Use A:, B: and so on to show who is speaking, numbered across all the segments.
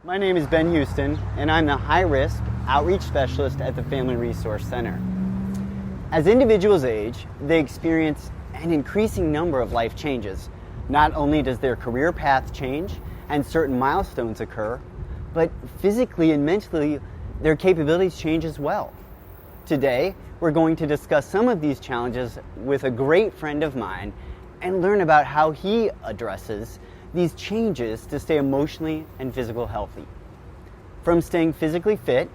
A: My name is Ben Huston, and I'm the high-risk outreach specialist at the Family Resource Center. As individuals age, they experience an increasing number of life changes. Not only does their career path change and certain milestones occur, but physically and mentally, their capabilities change as well. Today, we're going to discuss some of these challenges with a great friend of mine and learn about how he addresses these changes to stay emotionally and physically healthy. From staying physically fit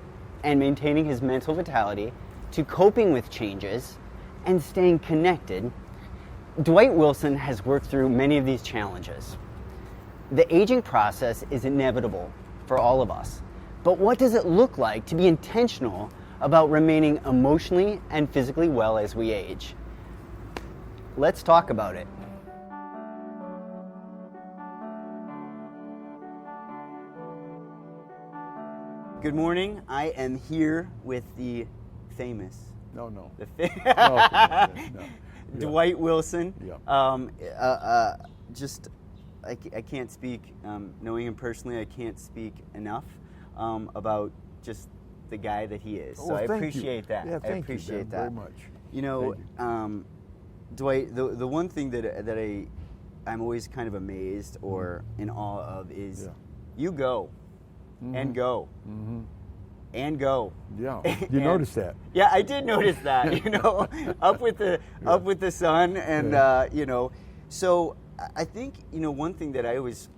A: and maintaining his mental vitality to coping with changes and staying connected, Dwight Wilson has worked through many of these challenges. The aging process is inevitable for all of us, but what does it look like to be intentional about remaining emotionally and physically well as we age? Let's talk about it. Good morning. I am here with the famous.
B: No.
A: Dwight Wilson.
B: Yeah.
A: I can't speak, knowing him personally, I can't speak enough about just the guy that he is. So I appreciate that.
B: Yeah,
A: I appreciate
B: you, Ben,
A: that
B: very much.
A: You know, Dwight, the one thing that I'm always kind of amazed or in awe of is you go. And go.
B: Mm-hmm.
A: And go.
B: Yeah. You noticed that?
A: Yeah, I did notice that. You know, up with the sun, and you know. So I think one thing that I always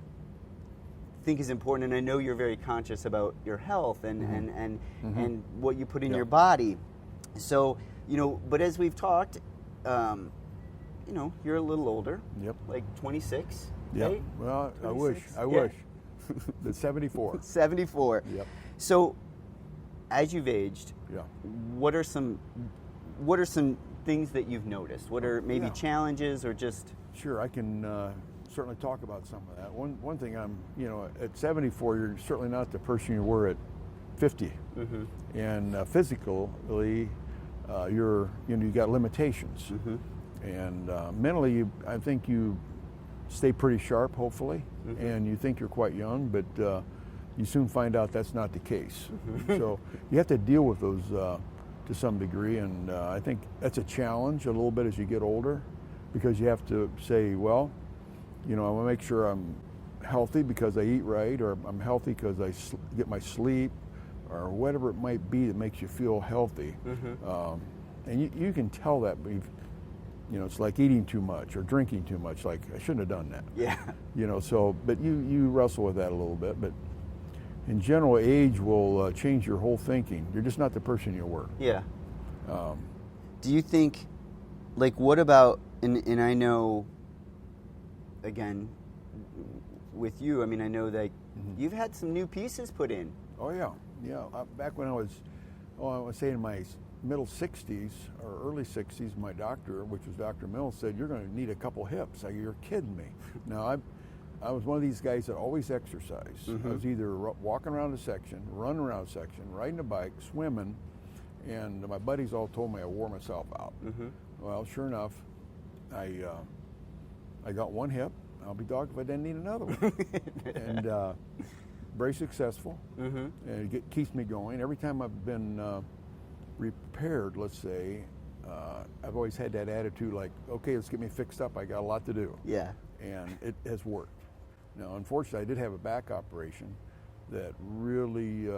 A: think is important, and I know you're very conscious about your health and and what you put in your body. So but as we've talked, you're a little older.
B: Yep.
A: Like 26.
B: Yeah.
A: Right?
B: Well,
A: 26?
B: I wish. The 74.
A: 74.
B: Yep.
A: So, as you've aged,
B: yeah,
A: what are some things that you've noticed? What are maybe challenges or just?
B: Sure, I can certainly talk about some of that. One thing, at 74, you're certainly not the person you were at 50, and physically, you got limitations, and mentally, I think you stay pretty sharp, hopefully, and you think you're quite young, but you soon find out that's not the case. So you have to deal with those to some degree, and I think that's a challenge a little bit as you get older, because you have to say, well, I want to make sure I'm healthy because I eat right, or I'm healthy because I get my sleep, or whatever it might be that makes you feel healthy. And you can tell that, but it's like eating too much or drinking too much. Like, I shouldn't have done that.
A: Yeah.
B: But you wrestle with that a little bit. But in general, age will change your whole thinking. You're just not the person you were.
A: Yeah. Do you think, what about, and I know, again, with you, I mean, I know that you've had some new pieces put in.
B: Oh, yeah. Yeah. Back when I was saying in my middle 60s or early 60s, my doctor, which was Dr. Mills, said, you're going to need a couple hips. I go, you're kidding me. Now, I was one of these guys that always exercised. I was either walking around a section, running around a section, riding a bike, swimming, and my buddies all told me I wore myself out. Well, sure enough, I got one hip. I'll be dogged if I didn't need another one. And very successful, and it keeps me going. Every time I've been repaired, let's say, I've always had that attitude like, okay, let's get me fixed up. I got a lot to do.
A: Yeah.
B: And it has worked. Now, unfortunately, I did have a back operation that really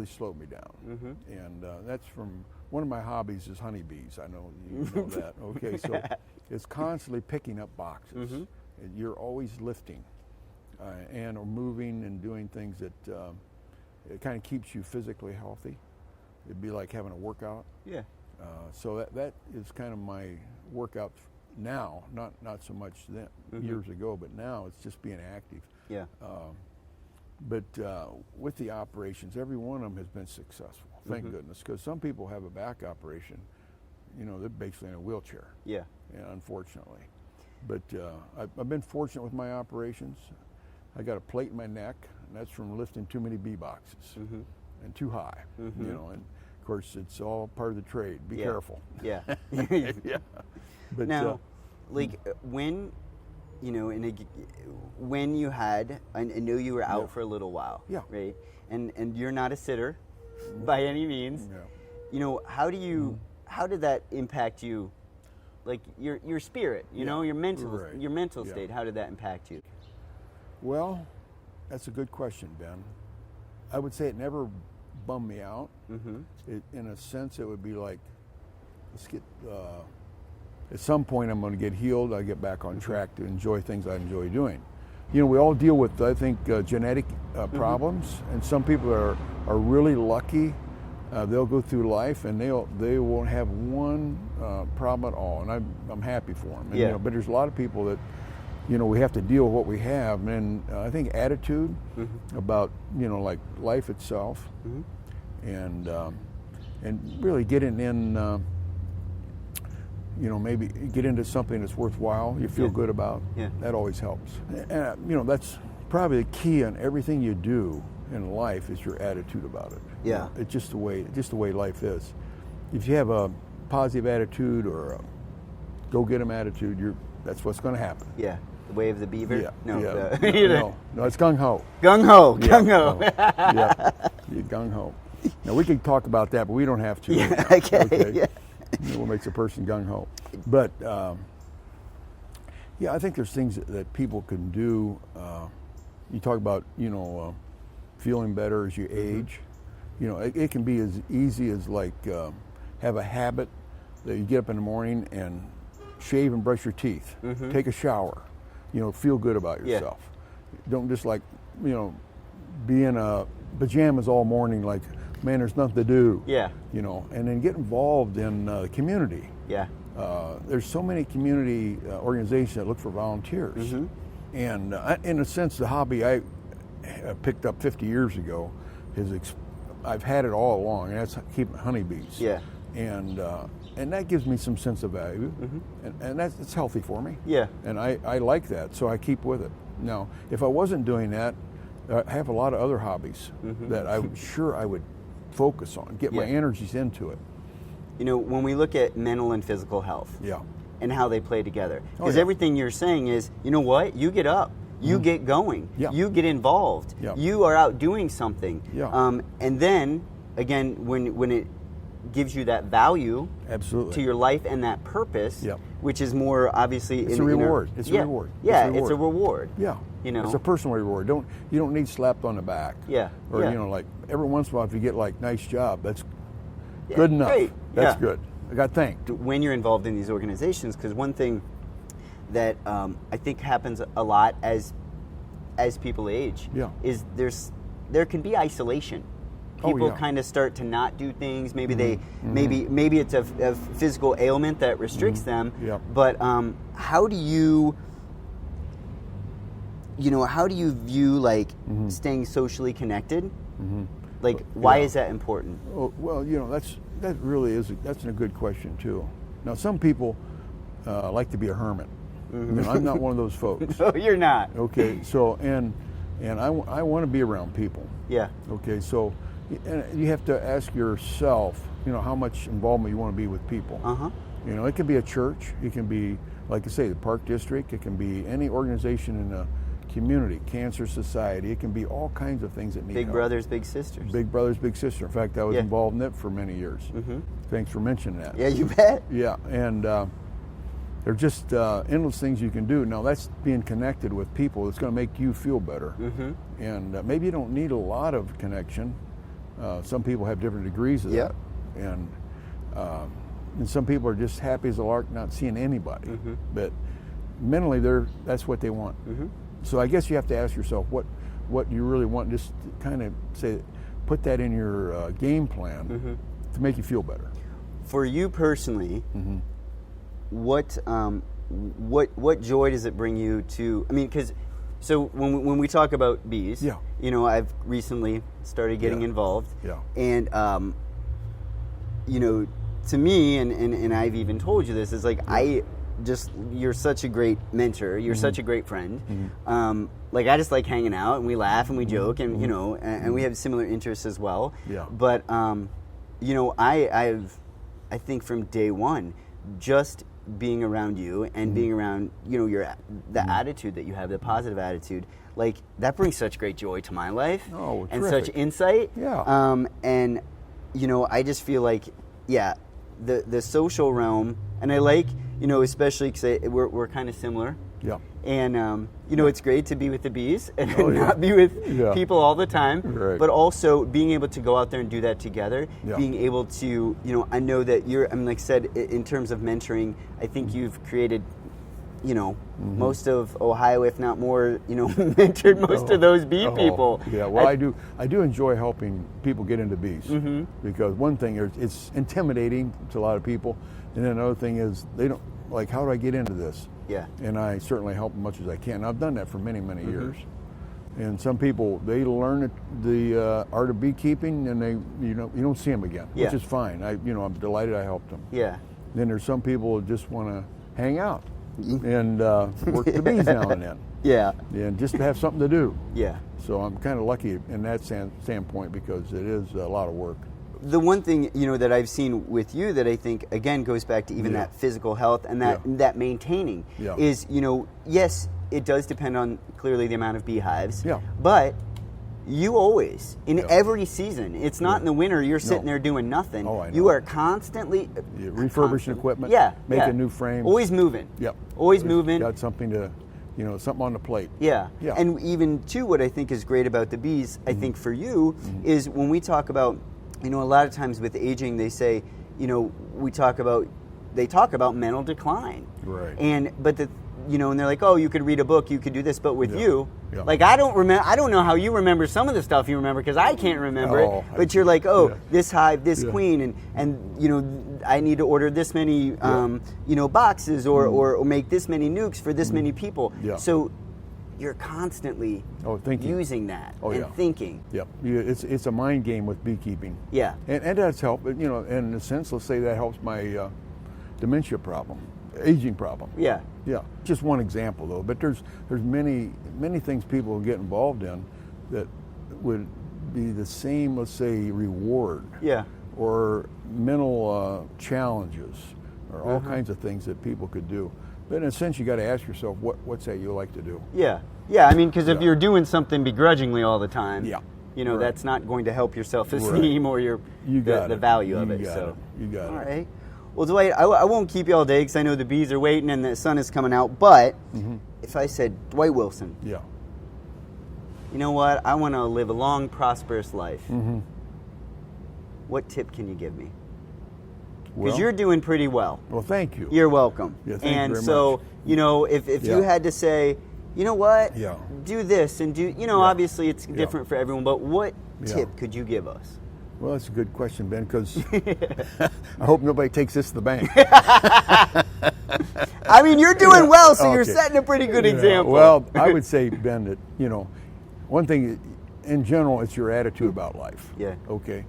B: slowed me down. And that's from one of my hobbies is honeybees. I know you know that. Okay, so it's constantly picking up boxes. And you're always lifting and or moving and doing things that it kind of keeps you physically healthy. It'd be like having a workout.
A: Yeah.
B: So that is kind of my workout now, not so much then, years ago, but now it's just being active.
A: Yeah.
B: But with the operations, every one of them has been successful, thank goodness, because some people have a back operation, they're basically in a wheelchair.
A: Yeah.
B: Unfortunately. But I've been fortunate with my operations. I got a plate in my neck, and that's from lifting too many bee boxes and too high, and of course it's all part of the trade. Be careful.
A: Yeah.
B: Yeah. But
A: now, when when you had, I knew you were out for a little while,
B: Yeah.
A: right? And you're not a sitter by any means.
B: Yeah.
A: How did that impact you? Like your spirit, your mental,
B: Right.
A: your mental
B: Yeah.
A: state. How did that impact you?
B: Well, that's a good question, Ben. I would say it never bummed me out. In a sense, it would be like, let's get, at some point I'm going to get healed, I get back on track to enjoy things I enjoy doing. We all deal with, I think, genetic problems, and some people are really lucky. They'll go through life and they won't have one problem at all, and I'm happy for them. And, but there's a lot of people that, we have to deal with what we have, and I think attitude about like life itself, and really getting in, maybe get into something that's worthwhile, you feel good about. That always helps. And that's probably the key on everything you do in life is your attitude about it. It's just the way life is. If you have a positive attitude or a go-get-em attitude, that's what's going to happen.
A: The way of the beaver.
B: No, it's gung-ho.
A: Gung-ho.
B: Gung-ho. Now we could talk about that, but we don't have to.
A: Okay.
B: What makes a person gung-ho? But I think there's things that people can do. You talk about feeling better as you age. It can be as easy as like have a habit that you get up in the morning and shave and brush your teeth, take a shower, feel good about yourself. Don't just like be in pajamas all morning like, man, there's nothing to do. And then get involved in the community. There's so many community organizations that look for volunteers. And in a sense, the hobby I picked up 50 years ago I've had it all along, and that's keeping honeybees. And that gives me some sense of value, and it's healthy for me. And I like that, so I keep with it. Now, if I wasn't doing that, I have a lot of other hobbies that I'm sure I would focus on, get my energies into it.
A: When we look at mental and physical health, and how they play together, because everything you're saying is, what? You get up, you get going, you get involved, you are out doing something, and then again, when it gives you that value to your life and that purpose, which is more obviously
B: it's a reward. It's a reward.
A: It's a reward.
B: It's a personal reward. You don't need slapped on the back. Or like every once in a while, if you get like nice job, that's good enough.
A: Great.
B: That's good. I got thanked.
A: When you're involved in these organizations, because one thing that I think happens a lot as people age is there can be isolation. People kind of start to not do things. Maybe maybe it's a physical ailment that restricts them. But how do you view like staying socially connected? Like why is that important?
B: Well, that really is that's a good question too. Now some people like to be a hermit. I'm not one of those folks.
A: No, you're not.
B: Okay, so and I want to be around people. Okay, so. And you have to ask yourself, how much involvement you want to be with people. It can be a church. It can be, like I say, the Park District. It can be any organization in the community, Cancer Society. It can be all kinds of things that need
A: Big
B: help.
A: Brothers, Big Sisters.
B: Big Brothers, Big Sister. In fact, I was involved in it for many years. Thanks for mentioning that.
A: Yeah, you bet.
B: And they're just endless things you can do. Now, that's being connected with people. It's going to make you feel better. And maybe you don't need a lot of connection. Some people have different degrees of that, and some people are just happy as a lark, not seeing anybody. But mentally, that's what they want. So I guess you have to ask yourself what you really want. Just kind of put that in your game plan to make you feel better.
A: For you personally, what joy does it bring you to? I mean, because. So when we talk about bees, I've recently started getting involved, and to me, and I've even told you this, is like you're such a great mentor, you're such a great friend. Like I just like hanging out, and we laugh and we joke, and and we have similar interests as well. But I think from day one, just being around you and being around, the attitude that you have, the positive attitude, like that brings such great joy to my life and such insight.
B: Yeah.
A: And I just feel like, the social realm, and I like, especially because we're kind of similar.
B: Yeah.
A: And, it's great to be with the bees and not be with people all the time, but also being able to go out there and do that together, being able to, I know that like I said, in terms of mentoring, I think you've created, most of Ohio, if not more, mentored most of those bee people.
B: Yeah, well, I do enjoy helping people get into bees because one thing is it's intimidating to a lot of people, and then another thing is they don't, like, how do I get into this?
A: Yeah.
B: And I certainly help as much as I can. And I've done that for many, many years. And some people, they learn the art of beekeeping, and they, you don't see them again, which is fine. I'm delighted I helped them.
A: Yeah.
B: Then there's some people who just want to hang out and work the bees now and then.
A: Yeah.
B: And just to have something to do.
A: Yeah.
B: So I'm kind of lucky in that standpoint because it is a lot of work.
A: The one thing, that I've seen with you that I think, again, goes back to even that physical health and that maintaining is, yes, it does depend on clearly the amount of beehives, but you always, in every season, it's not in the winter, you're sitting there doing nothing.
B: Oh, I know.
A: You are constantly
B: refurbishing equipment, making new frames.
A: Always moving.
B: Yep.
A: Always moving.
B: Got something to, something on the plate.
A: Yeah. And even, too, what I think is great about the bees, I think for you, is when we talk about, a lot of times with aging, they say, they talk about mental decline.
B: Right.
A: And they're like, oh, you could read a book, you could do this, but with you, like I don't know how you remember some of the stuff you remember because I can't remember it. But you're like, this hive, this queen, and I need to order this many, boxes or make this many nukes for this many people. Yeah. So you're constantly using that thinking.
B: Yep. It's a mind game with beekeeping.
A: Yeah.
B: And that's helped. And in a sense, let's say that helps my dementia problem, aging problem.
A: Yeah.
B: Yeah. Just one example though, but there's many things people get involved in that would be the same, let's say, reward.
A: Yeah.
B: Or mental challenges, or all kinds of things that people could do. But in a sense, you got to ask yourself, what's that you like to do?
A: Yeah. Yeah, I mean, because if you're doing something begrudgingly all the time, that's not going to help your self-esteem or the value of it.
B: You got it.
A: All right. Well, Dwight, I won't keep you all day because I know the bees are waiting and the sun is coming out. But if I said, Dwight Wilson, you know what? I want to live a long, prosperous life. What tip can you give me? Because you're doing pretty well.
B: Well, thank you.
A: You're welcome.
B: Yeah, thank you very
A: so,
B: much.
A: If you had to say, you know what, do this and do, obviously it's different for everyone, but what tip could you give us?
B: Well, that's a good question, Ben, because I hope nobody takes this to the bank.
A: I mean, you're doing well, so you're setting a pretty good example.
B: Well, I would say, Ben, that, one thing, in general, it's your attitude about life.
A: Yeah.
B: Okay.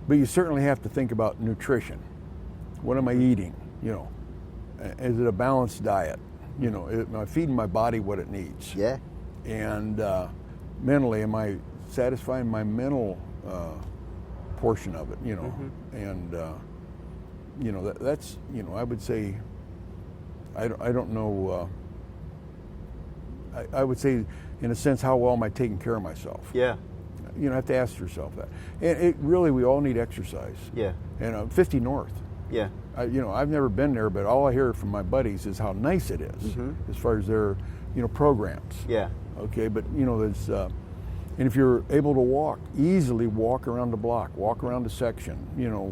B: But you certainly have to think about nutrition. What am I eating? Is it a balanced diet? Am I feeding my body what it needs?
A: Yeah.
B: And mentally, am I satisfying my mental portion of it? And that's I would say I don't know. I would say, in a sense, how well am I taking care of myself?
A: Yeah.
B: You have to ask yourself that. And we all need exercise.
A: Yeah.
B: And I'm 50 North.
A: Yeah.
B: I've never been there, but all I hear from my buddies is how nice it is as far as their, programs.
A: Yeah.
B: Okay, but there's, and if you're able to easily walk around the block, walk around the section,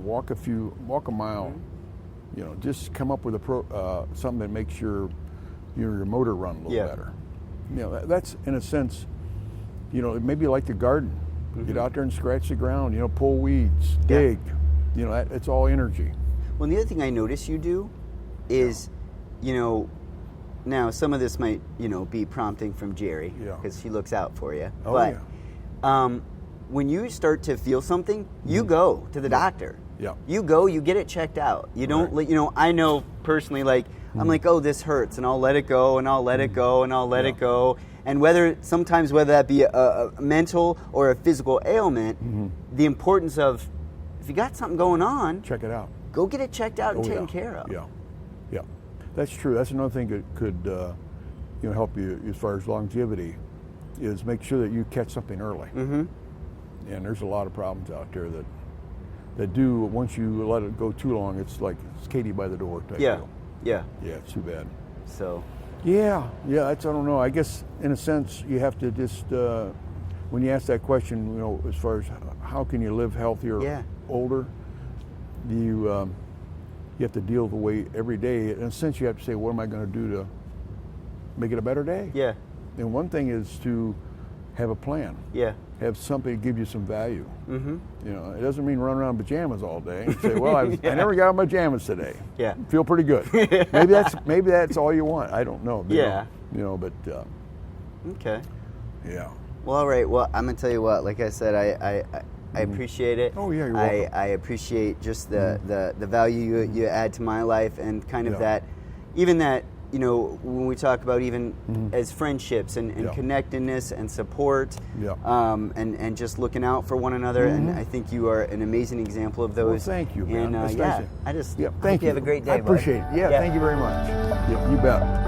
B: walk a mile, just come up with something that makes your motor run a little better. That's in a sense, maybe like the garden. Get out there and scratch the ground, pull weeds, dig. It's all energy.
A: Well, the other thing I notice you do is, now some of this might, be prompting from Jerry because she looks out for you. When you start to feel something, you go to the doctor.
B: Yeah.
A: You go, you get it checked out. You don't, I know personally, I'm like, oh, this hurts, and I'll let it go, and I'll let it go, and I'll let it go. And whether that be a mental or a physical ailment, the importance of, if you got something going on,
B: check it out.
A: Go get it checked out and taken care of.
B: Yeah, yeah. That's true. That's another thing that could help you as far as longevity, is make sure that you catch something early.
A: Mm-hmm.
B: And there's a lot of problems out there that do, once you let it go too long, it's like it's Katie by the door type deal.
A: Yeah.
B: Yeah, it's too bad.
A: So.
B: Yeah, that's, I don't know. I guess in a sense you have to just, when you ask that question, as far as how can you live healthier, older, you have to deal with the way every day. In a sense, you have to say, what am I going to do to make it a better day?
A: Yeah.
B: And one thing is to have a plan.
A: Yeah.
B: Have something to give you some value.
A: Mm-hmm.
B: It doesn't mean run around in pajamas all day and say, well, I never got on my pajamas today.
A: Yeah.
B: Feel pretty good. Maybe that's all you want. I don't know. But
A: okay.
B: Yeah.
A: Well, all right. Well, I'm gonna tell you what. Like I said, I appreciate it.
B: Oh yeah, you're welcome.
A: I appreciate just the value you add to my life, and kind of that, even that, when we talk about even as friendships and connectedness and support, and just looking out for one another. And I think you are an amazing example of those.
B: Well, thank you, man.
A: And
B: That's nice.
A: I just
B: thank you.
A: Have a great day.
B: I appreciate it. Yeah, thank you very much. You bet.